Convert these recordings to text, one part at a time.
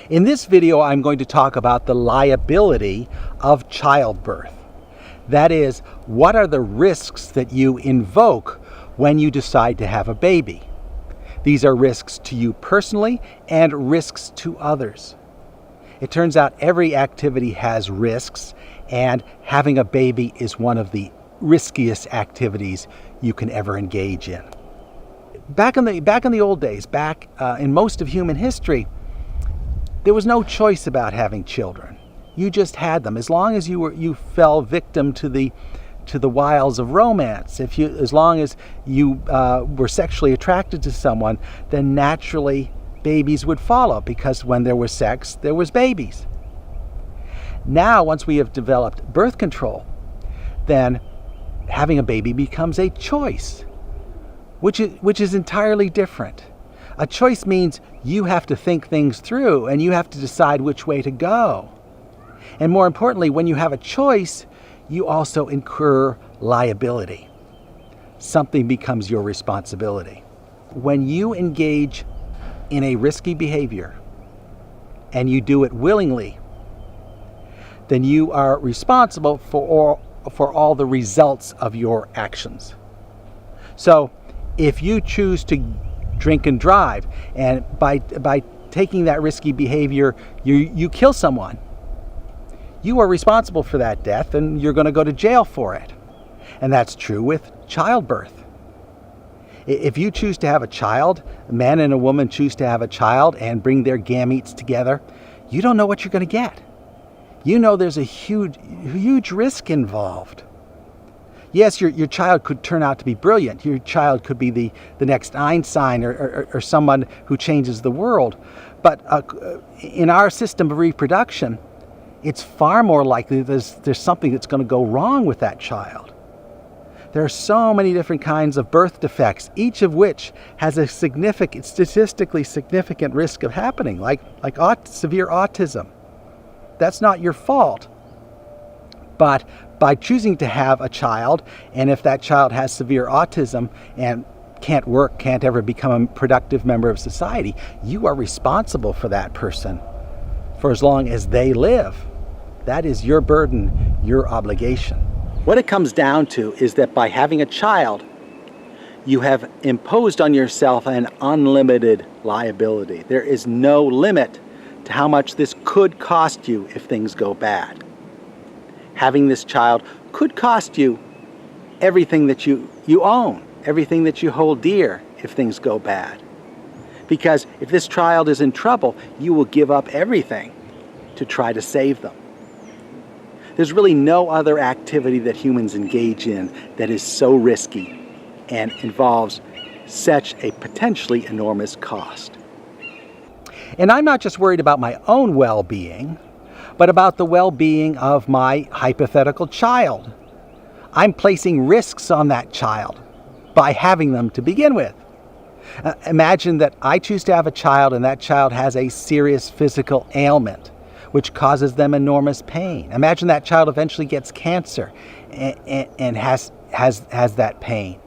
In this video, I'm going to talk about the liability of childbirth. That is, what are the risks that you invoke when you decide to have a baby? These are risks to you personally and risks to others. It turns out every activity has risks, and having a baby is one of the riskiest activities you can ever engage in. Back in the old days, in most of human history, there was no choice about having children. You just had them. As long as you fell victim to the wiles of romance, as long as you were sexually attracted to someone, then naturally babies would follow, because when there was sex, there was babies. Now, once we have developed birth control, then having a baby becomes a choice, which is entirely different. A choice means you have to think things through and you have to decide which way to go. And more importantly, when you have a choice, you also incur liability. Something becomes your responsibility. When you engage in a risky behavior and you do it willingly, then you are responsible for all the results of your actions. So if you choose to drink and drive, and by taking that risky behavior, you kill someone, you are responsible for that death, and you're going to go to jail for it. And that's true with childbirth. If you choose to have a child, a man and a woman choose to have a child and bring their gametes together, you don't know what you're going to get. You know there's a huge risk involved. Yes, your child could turn out to be brilliant. Your child could be the next Einstein or someone who changes the world. But in our system of reproduction, it's far more likely there's something that's going to go wrong with that child. There are so many different kinds of birth defects, each of which has a statistically significant risk of happening, like severe autism. That's not your fault. But by choosing to have a child, and if that child has severe autism and can't work, can't ever become a productive member of society, you are responsible for that person for as long as they live. That is your burden, your obligation. What it comes down to is that by having a child, you have imposed on yourself an unlimited liability. There is no limit to how much this could cost you if things go bad. Having this child could cost you everything that you own, everything that you hold dear if things go bad. Because if this child is in trouble, you will give up everything to try to save them. There's really no other activity that humans engage in that is so risky and involves such a potentially enormous cost. And I'm not just worried about my own well-being, but about the well-being of my hypothetical child. I'm placing risks on that child by having them to begin with. Imagine that I choose to have a child and that child has a serious physical ailment which causes them enormous pain. Imagine that child eventually gets cancer and has that pain.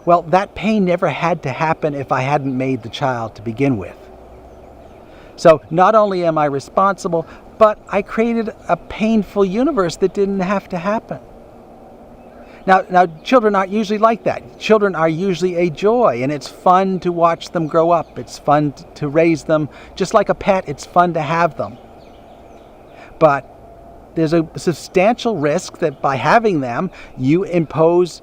Well, that pain never had to happen if I hadn't made the child to begin with. So not only am I responsible, but I created a painful universe that didn't have to happen. Now, children aren't usually like that. Children are usually a joy, and it's fun to watch them grow up. It's fun to raise them. Just like a pet, it's fun to have them. But there's a substantial risk that by having them, you impose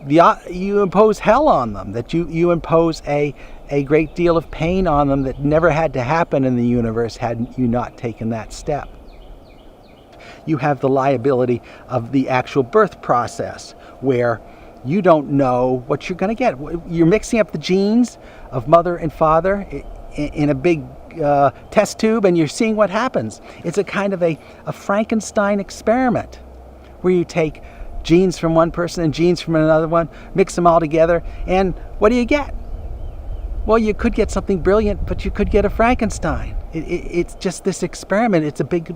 hell on them, that you impose a great deal of pain on them that never had to happen in the universe had you not taken that step. You have the liability of the actual birth process, where you don't know what you're going to get. You're mixing up the genes of mother and father in a big test tube, and you're seeing what happens. It's a kind of a Frankenstein experiment, where you take genes from one person and genes from another one, mix them all together, and what do you get? Well, you could get something brilliant, but you could get a Frankenstein. It's just this experiment. It's a big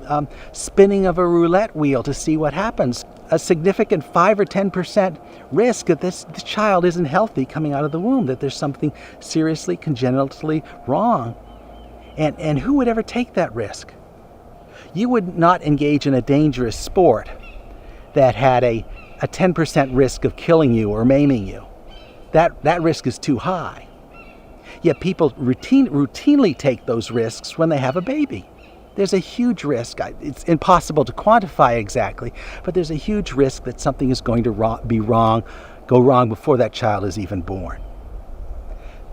spinning of a roulette wheel to see what happens. A significant 5 or 10% risk that this child isn't healthy coming out of the womb, that there's something seriously congenitally wrong. And who would ever take that risk? You would not engage in a dangerous sport that had a 10% risk of killing you or maiming you. That risk is too high. Yet people routinely take those risks when they have a baby. There's a huge risk. It's impossible to quantify exactly, but there's a huge risk that something is going to go wrong before that child is even born.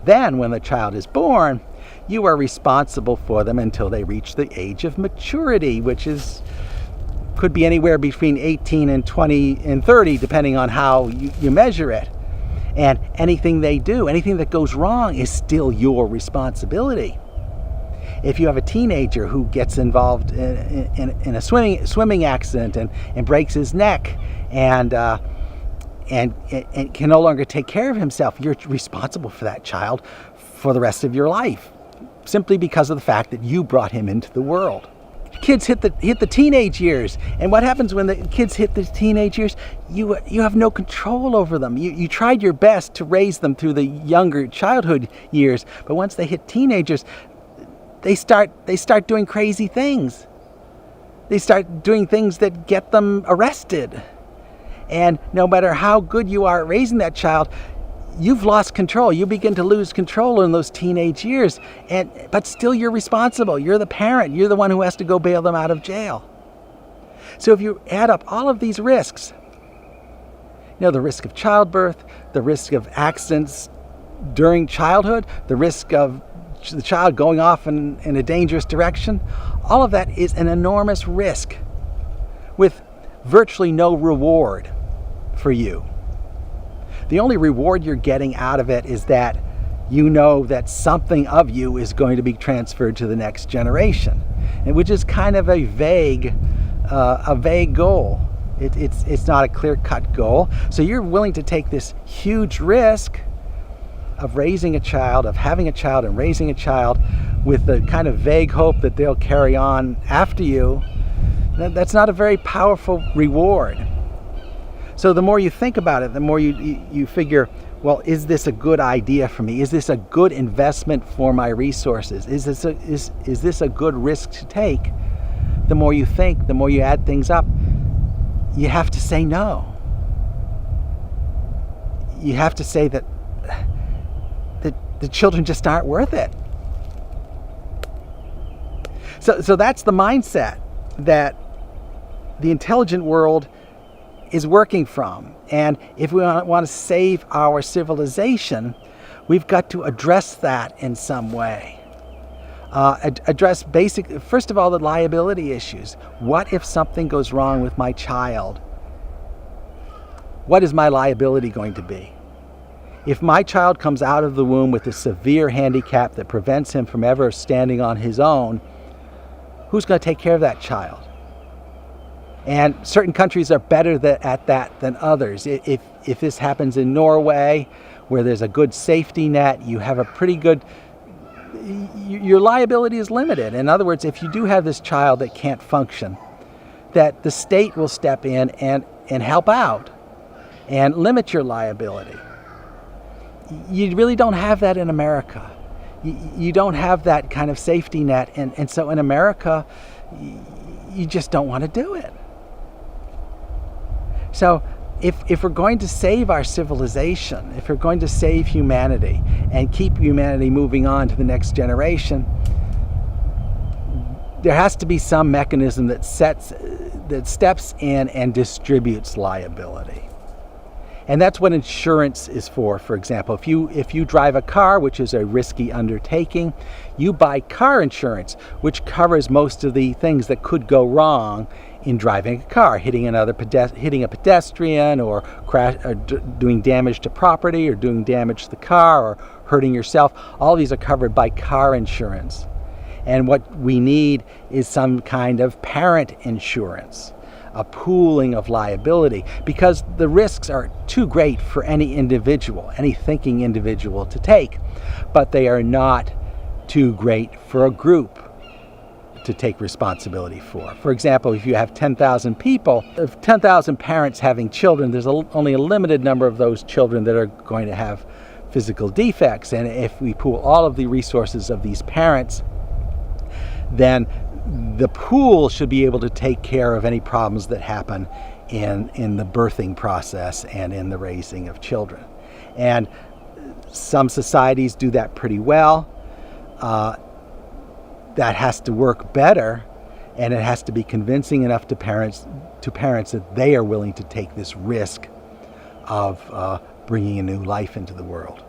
Then, when the child is born, you are responsible for them until they reach the age of maturity, which could be anywhere between 18 and 20 and 30, depending on how you measure it. And anything they do, anything that goes wrong, is still your responsibility. If you have a teenager who gets involved in a swimming accident and breaks his neck and can no longer take care of himself, you're responsible for that child for the rest of your life, simply because of the fact that you brought him into the world. Kids hit the teenage years, and what happens when the kids hit the teenage years? You have no control over them. You tried your best to raise them through the younger childhood years, but once they hit teenagers, they start doing crazy things. They start doing things that get them arrested. And no matter how good you are at raising that child, you've lost control. You begin to lose control in those teenage years, but still you're responsible. You're the parent. You're the one who has to go bail them out of jail. So if you add up all of these risks, the risk of childbirth, the risk of accidents during childhood, the risk of the child going off in a dangerous direction, all of that is an enormous risk with virtually no reward for you. The only reward you're getting out of it is that you know that something of you is going to be transferred to the next generation, which is kind of a vague goal. It's not a clear-cut goal. So you're willing to take this huge risk of raising a child, of having a child and raising a child, with the kind of vague hope that they'll carry on after you. That's not a very powerful reward. So the more you think about it, the more you figure, well, is this a good idea for me? Is this a good investment for my resources? Is this a good risk to take? The more you think, the more you add things up, you have to say no. You have to say that the children just aren't worth it. So that's the mindset that the intelligent world is working from. And if we want to save our civilization, we've got to address that in some way. Address first of all, the liability issues. What if something goes wrong with my child? What is my liability going to be? If my child comes out of the womb with a severe handicap that prevents him from ever standing on his own, who's going to take care of that child? And certain countries are better at that than others. If this happens in Norway, where there's a good safety net, you have a pretty good, your liability is limited. In other words, if you do have this child that can't function, that the state will step in and help out and limit your liability. You really don't have that in America. You don't have that kind of safety net, and so in America, you just don't want to do it. So if we're going to save our civilization, if we're going to save humanity and keep humanity moving on to the next generation, there has to be some mechanism that steps in and distributes liability. And that's what insurance is for example. If you drive a car, which is a risky undertaking, you buy car insurance, which covers most of the things that could go wrong in driving a car, hitting a pedestrian, or doing damage to property, or doing damage to the car, or hurting yourself. All these are covered by car insurance. And what we need is some kind of parent insurance, a pooling of liability, because the risks are too great for any individual, any thinking individual to take, but they are not too great for a group to take responsibility for. For example, if you have 10,000 people, if 10,000 parents having children, there's only a limited number of those children that are going to have physical defects. And if we pool all of the resources of these parents, then the pool should be able to take care of any problems that happen in the birthing process and in the raising of children. And some societies do that pretty well. That has to work better, and it has to be convincing enough to parents that they are willing to take this risk of bringing a new life into the world.